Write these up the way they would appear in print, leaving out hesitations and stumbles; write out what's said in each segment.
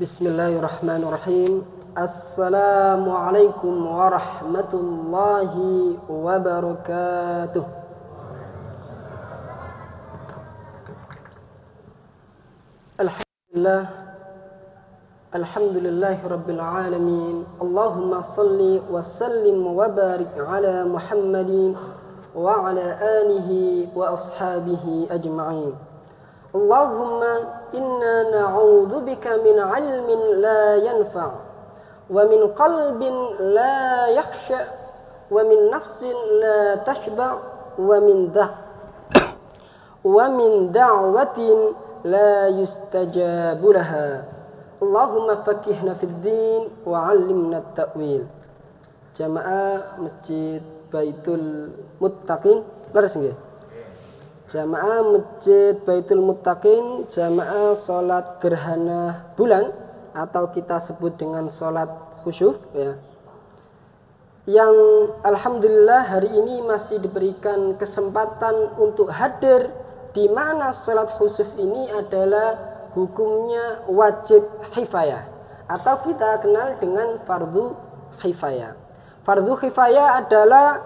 Bismillahirrahmanirrahim. Assalamualaikum warahmatullahi wabarakatuh. Alhamdulillah. Alhamdulillahi rabbil alamin. Allahumma salli wa sallim wa barik ala Muhammadin wa ala alihi wa ashabihi ajma'in. Allahumma inna na'udzu bika min 'ilmin la yanfa' wa min qalbin la yakhsha wa min nafsin la tashba' wa min da'watin la yustajabu laha. Allahumma faqihna fid din wa 'allimna at-ta'wil. Jamaah Masjid Baitul Muttaqin, leres nggih? Jamaah Masjid Baitul Muttaqin, jamaah salat gerhana bulan atau kita sebut dengan salat khusyuf ya. Yang alhamdulillah hari ini masih diberikan kesempatan untuk hadir, di mana salat khusyuf ini adalah hukumnya wajib kifayah atau kita kenal dengan fardu kifayah. Fardu kifayah adalah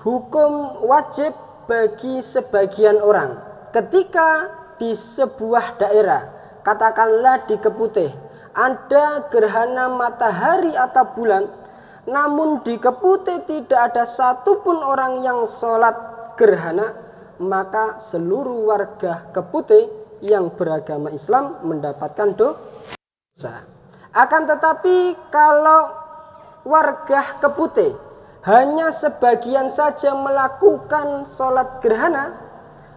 hukum wajib bagi sebagian orang. Ketika di sebuah daerah, katakanlah di Keputih, ada gerhana matahari atau bulan, namun di Keputih tidak ada satupun orang yang sholat gerhana, maka seluruh warga Keputih yang beragama Islam mendapatkan dosa. Akan tetapi kalau warga Keputih hanya sebagian saja melakukan sholat gerhana,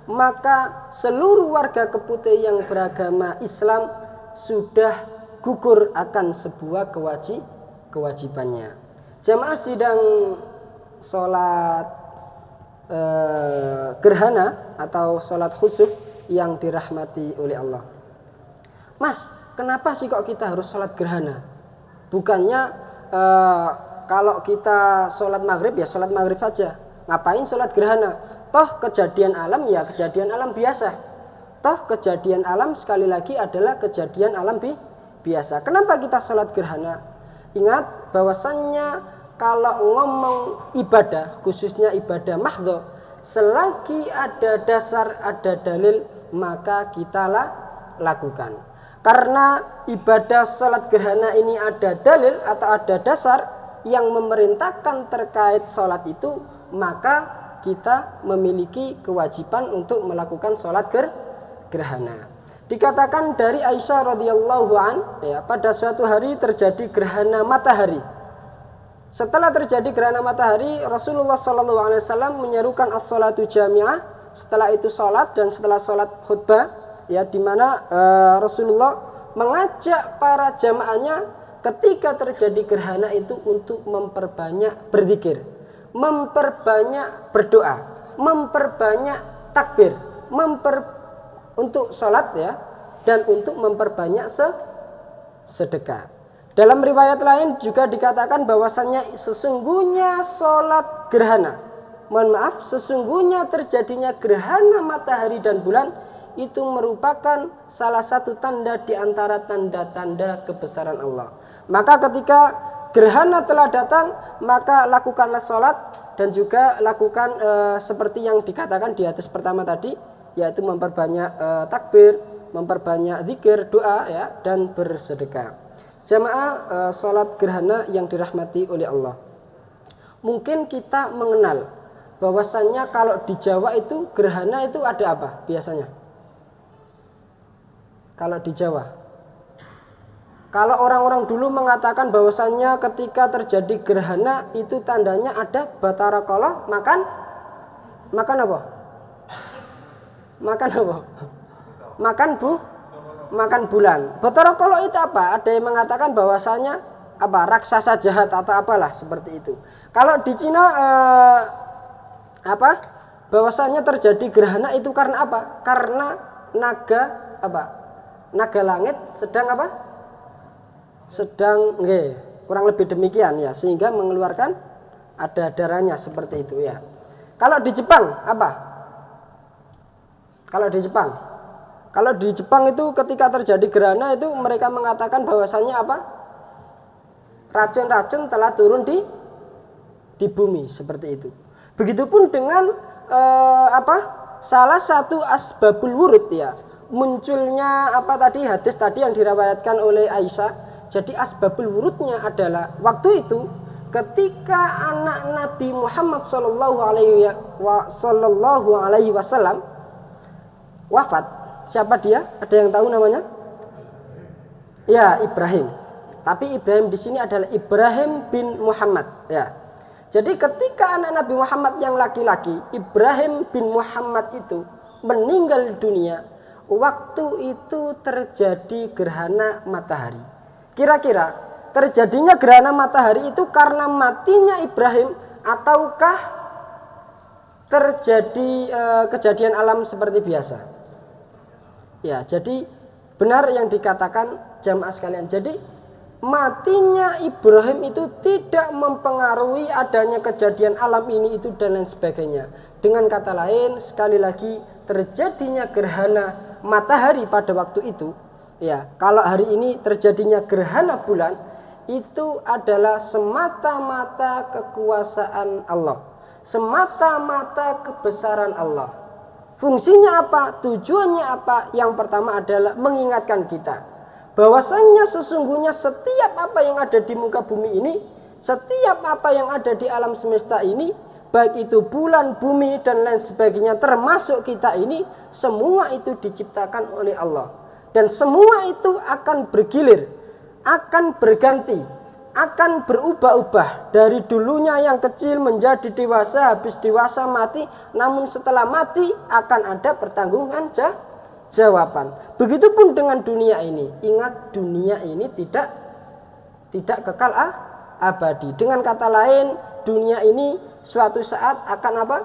maka seluruh warga Keputih yang beragama Islam sudah gugur akan sebuah kewajibannya. Jamaah sidang sholat gerhana atau sholat khusyuf yang dirahmati oleh Allah. Mas, kenapa sih kok kita harus sholat gerhana? Bukannya kalau kita sholat maghrib ya sholat maghrib saja. Ngapain sholat gerhana? Toh kejadian alam ya kejadian alam biasa. Toh kejadian alam sekali lagi adalah kejadian alam biasa. Kenapa kita sholat gerhana? Ingat bahwasannya kalau ngomong ibadah, khususnya ibadah mahdhah, selagi ada dasar, ada dalil, maka kita lakukan. Karena ibadah sholat gerhana ini ada dalil atau ada dasar yang memerintahkan terkait sholat itu, maka kita memiliki kewajiban untuk melakukan sholat gerhana. Dikatakan dari Aisyah radhiyallahu an, ya, pada suatu hari terjadi gerhana matahari. Setelah terjadi gerhana matahari, Rasulullah SAW menyerukan as-sholatu jami'ah. Setelah itu sholat, dan setelah sholat khutbah, ya, di mana Rasulullah mengajak para jamaahnya ketika terjadi gerhana itu untuk memperbanyak berzikir, memperbanyak berdoa, memperbanyak takbir, untuk sholat ya, dan untuk memperbanyak sedekah. Dalam riwayat lain juga dikatakan bahwasannya sesungguhnya sholat gerhana, sesungguhnya terjadinya gerhana matahari dan bulan itu merupakan salah satu tanda di antara tanda-tanda kebesaran Allah. Maka ketika gerhana telah datang, maka lakukanlah sholat dan juga lakukan seperti yang dikatakan di atas pertama tadi, yaitu memperbanyak takbir, memperbanyak zikir, doa ya, dan bersedekah. Jamaah sholat gerhana yang dirahmati oleh Allah. Mungkin kita mengenal bahwasannya kalau di Jawa itu gerhana itu ada apa biasanya? Kalau di Jawa, kalau orang-orang dulu mengatakan bahwasannya ketika terjadi gerhana itu tandanya ada batara kala, makan apa? Makan apa? Makan bulan. Batara kala itu apa? Ada yang mengatakan bahwasannya apa? Raksasa jahat atau apalah seperti itu. Kalau di Cina bahwasannya terjadi gerhana itu karena apa? Karena naga apa? Naga langit sedang apa? Sedang kurang lebih demikian ya, sehingga mengeluarkan ada darahnya seperti itu ya. Kalau di Jepang apa? Kalau di Jepang Kalau di Jepang itu ketika terjadi gerhana itu mereka mengatakan bahwasannya apa? Racun-racun telah turun di bumi, seperti itu. Begitupun dengan salah satu asbabul wurud ya. Munculnya hadis tadi yang diriwayatkan oleh Aisyah. Jadi asbabul wurudnya adalah waktu itu ketika anak Nabi Muhammad sallallahu alaihi wasallam wafat. Siapa dia? Ada yang tahu namanya? Ya, Ibrahim. Tapi Ibrahim di sini adalah Ibrahim bin Muhammad, ya. Jadi ketika anak Nabi Muhammad yang laki-laki, Ibrahim bin Muhammad itu meninggal dunia, waktu itu terjadi gerhana matahari. Kira-kira terjadinya gerhana matahari itu karena matinya Ibrahim ataukah terjadi kejadian alam seperti biasa? Ya, jadi benar yang dikatakan jamaah sekalian. Jadi matinya Ibrahim itu tidak mempengaruhi adanya kejadian alam ini itu dan lain sebagainya. Dengan kata lain, sekali lagi terjadinya gerhana matahari pada waktu itu, ya, kalau hari ini terjadinya gerhana bulan, itu adalah semata-mata kekuasaan Allah, semata-mata kebesaran Allah. Fungsinya apa? Tujuannya apa? Yang pertama adalah mengingatkan kita bahwasanya sesungguhnya setiap apa yang ada di muka bumi ini, setiap apa yang ada di alam semesta ini, baik itu bulan, bumi dan lain sebagainya, termasuk kita ini, semua itu diciptakan oleh Allah. Dan semua itu akan bergilir, akan berganti, akan berubah-ubah dari dulunya yang kecil menjadi dewasa, habis dewasa mati, namun setelah mati akan ada pertanggungan jawaban. Begitupun dengan dunia ini. Ingat, dunia ini tidak kekal abadi. Dengan kata lain, dunia ini suatu saat akan apa?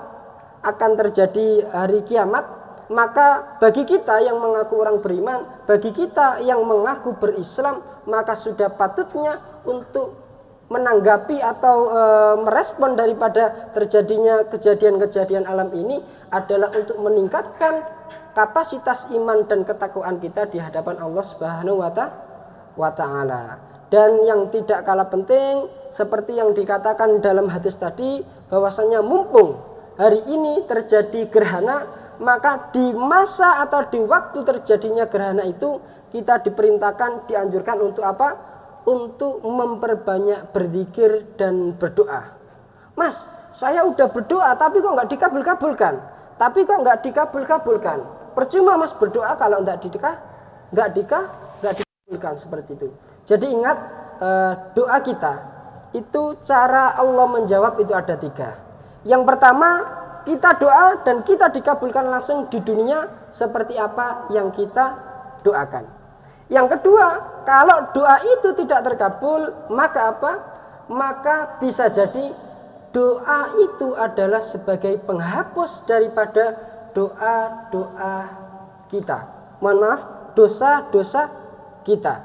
Akan terjadi hari kiamat. Maka bagi kita yang mengaku orang beriman, bagi kita yang mengaku berislam, maka sudah patutnya untuk menanggapi atau merespon daripada terjadinya kejadian-kejadian alam ini adalah untuk meningkatkan kapasitas iman dan ketakwaan kita di hadapan Allah Subhanahu wa ta'ala. Dan yang tidak kalah penting, seperti yang dikatakan dalam hadis tadi, bahwasanya mumpung hari ini terjadi gerhana, maka di masa atau di waktu terjadinya gerhana itu kita diperintahkan, dianjurkan untuk apa? Untuk memperbanyak berzikir dan berdoa. Mas, saya udah berdoa tapi kok nggak dikabulkan. Percuma mas berdoa kalau nggak dikabulkan seperti itu. Jadi ingat, doa kita itu cara Allah menjawab itu ada 3. Yang pertama, kita doa dan kita dikabulkan langsung di dunia seperti apa yang kita doakan. Yang kedua, kalau doa itu tidak terkabul, maka apa? Maka bisa jadi doa itu adalah sebagai penghapus daripada doa-doa kita. Mohon maaf, dosa-dosa kita.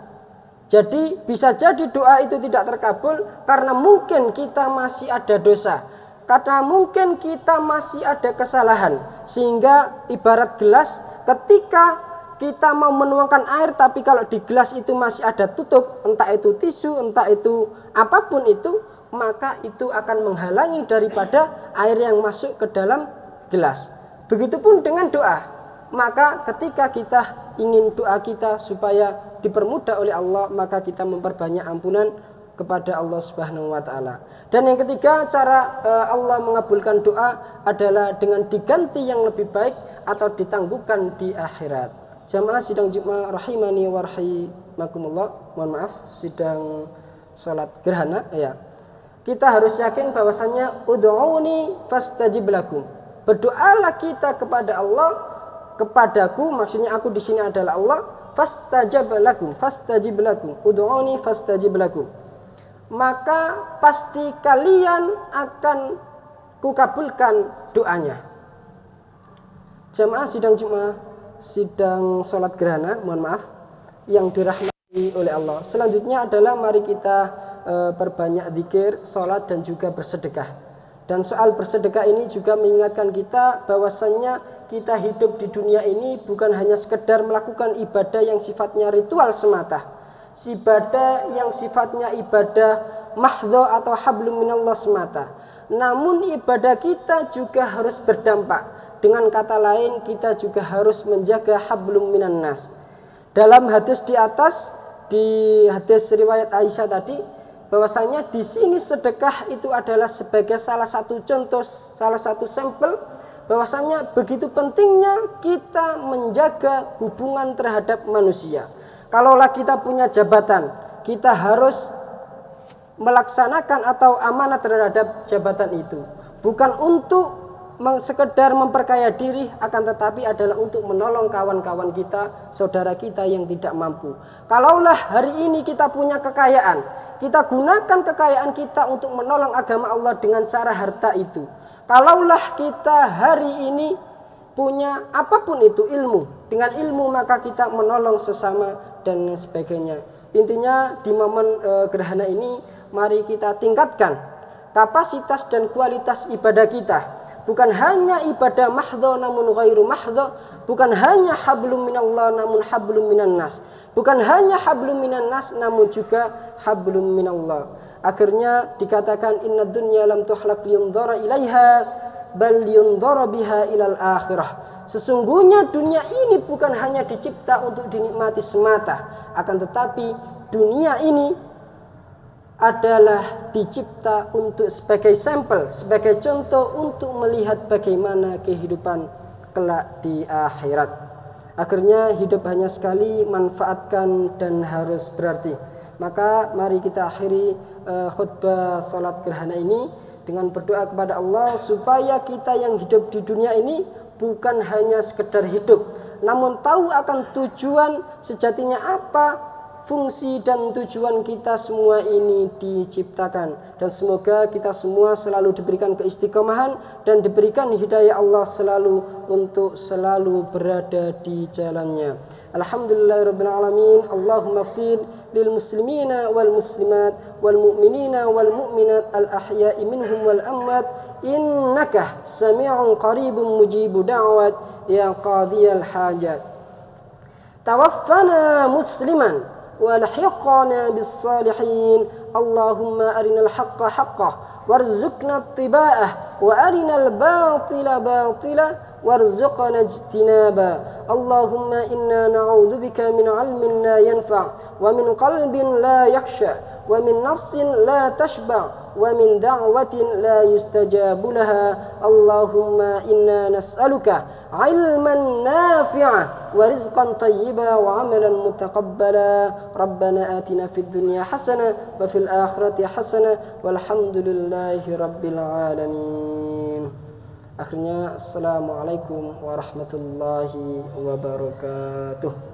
Jadi bisa jadi doa itu tidak terkabul karena mungkin kita masih ada dosa. Karena mungkin kita masih ada kesalahan. Sehingga ibarat gelas, ketika kita mau menuangkan air, tapi kalau di gelas itu masih ada tutup, entah itu tisu, entah itu apapun itu, maka itu akan menghalangi daripada air yang masuk ke dalam gelas. Begitupun dengan doa. Maka ketika kita ingin doa kita supaya dipermudah oleh Allah, maka kita memperbanyak ampunan kepada Allah Subhanahu wa ta'ala. Dan yang ketiga, cara Allah mengabulkan doa adalah dengan diganti yang lebih baik atau ditangguhkan di akhirat. Jamaah sidang Jumat rahimani wa rahimakumullah. Mohon maaf, sidang salat gerhana ya. Kita harus yakin bahwasanya ud'uni fastajib lakum. Berdoalah kita kepada Allah, kepadaku, maksudnya aku di sini adalah Allah, fastajib lakum, ud'uni fastajib lakum. Maka pasti kalian akan kukabulkan doanya. Jamaah sidang Jumat, sidang sholat gerhana, mohon maaf, yang dirahmati oleh Allah. Selanjutnya adalah mari kita perbanyak zikir, sholat dan juga bersedekah. Dan soal bersedekah ini juga mengingatkan kita bahwasannya kita hidup di dunia ini bukan hanya sekedar melakukan ibadah yang sifatnya ritual semata, ibadah yang sifatnya ibadah mahdho atau hablum minallah semata, namun ibadah kita juga harus berdampak. Dengan kata lain, kita juga harus menjaga hablum minan nas. Dalam hadis di atas, di hadis riwayat Aisyah tadi, bahwasanya di sini sedekah itu adalah sebagai salah satu contoh, salah satu sampel bahwasanya begitu pentingnya kita menjaga hubungan terhadap manusia. Kalaulah kita punya jabatan, kita harus melaksanakan atau amanat terhadap jabatan itu, bukan untuk sekedar memperkaya diri, akan tetapi adalah untuk menolong kawan-kawan kita, saudara kita yang tidak mampu. Kalaulah hari ini kita punya kekayaan, kita gunakan kekayaan kita untuk menolong agama Allah dengan cara harta itu. Kalaulah kita hari ini punya apapun itu ilmu, dengan ilmu maka kita menolong sesama dan sebagainya. Intinya di momen gerhana ini mari kita tingkatkan kapasitas dan kualitas ibadah kita. Bukan hanya ibadah mahdho namun ghairu mahdho, bukan hanya hablum minallah namun hablum minan nas, bukan hanya hablum minan nas namun juga hablum minallah. Akhirnya dikatakan inna dunya lam tuhlak liyundhara ilaiha bal liyundhara biha ilal akhirah. Sesungguhnya dunia ini bukan hanya dicipta untuk dinikmati semata, akan tetapi dunia ini adalah dicipta untuk sebagai sampel, sebagai contoh untuk melihat bagaimana kehidupan kelak di akhirat. Akhirnya hidup hanya sekali, manfaatkan dan harus berarti. Maka mari kita akhiri khutbah salat gerhana ini dengan berdoa kepada Allah supaya kita yang hidup di dunia ini bukan hanya sekedar hidup, namun tahu akan tujuan sejatinya apa, fungsi dan tujuan kita semua ini diciptakan. Dan semoga kita semua selalu diberikan keistiqomahan dan diberikan hidayah Allah selalu untuk selalu berada di jalannya. Alhamdulillahirabbil alamin. Allahumma fir lil muslimina wal muslimat wal mu'minina wal mu'minat al ahya'i minhum wal amwat innaka sami'un qaribun mujibu da'wat ya qadiyal hajat. Tawaffana musliman walhiqna bis salihin. Allahumma arinal haqqa haqqan warzuqna ittiba'ah wa arinal batila batila warzuqna ijtinaba. Allahumma inna na'udzubika min 'ilmin la yanfa' wa min qalbin la yakhsha wa min nafsin la tashba' wa min da'watin la yustajabu laha. Allahumma inna nas'aluka 'ilman nafi'an wa rizqan tayyiban wa 'amalan mutaqabbala. Rabbana atina fid dunya hasanah wa fil akhirati hasanah walhamdulillahi rabbil alamin. Akhirnya assalamualaikum warahmatullahi wabarakatuh.